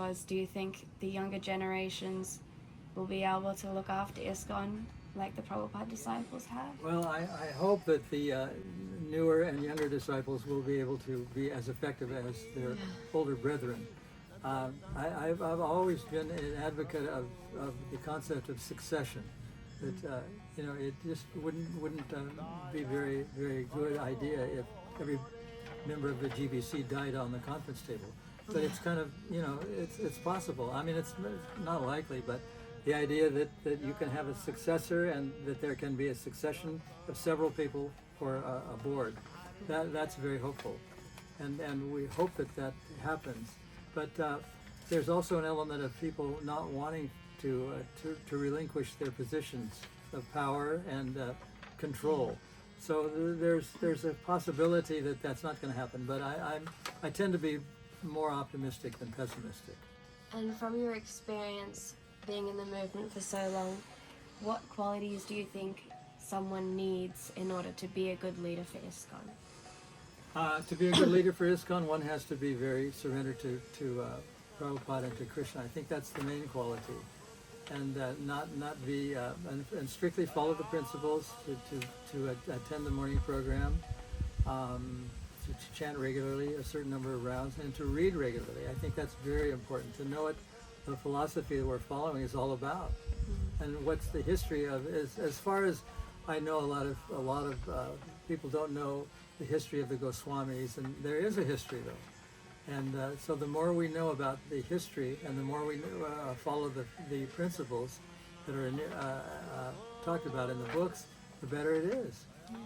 was, do you think the younger generations will be able to look after ISKCON like the Prabhupada disciples have? Well, I hope that the newer and younger disciples will be able to be as effective as their older brethren. I've always been an advocate of the concept of succession. That it just wouldn't be very good idea if every member of the GBC died on the conference table. But it's kind of it's possible. I mean, it's not likely, but the idea that you can have a successor and that there can be a succession of several people for a board, that's very hopeful, and we hope that happens. But there's also an element of people not wanting to relinquish their positions of power and control. So there's a possibility that that's not going to happen. But I tend to be more optimistic than pessimistic. And from your experience being in the movement for so long, what qualities do you think someone needs in order to be a good leader for ISKCON? To be a good leader for ISKCON, one has to be very surrendered to Prabhupada and to Krishna. I think that's the main quality, and not be and strictly follow the principles, to attend the morning program, to chant regularly a certain number of rounds, and to read regularly. I think that's very important, to know what the philosophy that we're following is all about, and what's the history of. As far as I know, a lot of people don't know the history of the Goswamis, and there is a history though. And so the more we know about the history, and the more we follow the principles that are talked about in the books, the better it is. Yeah.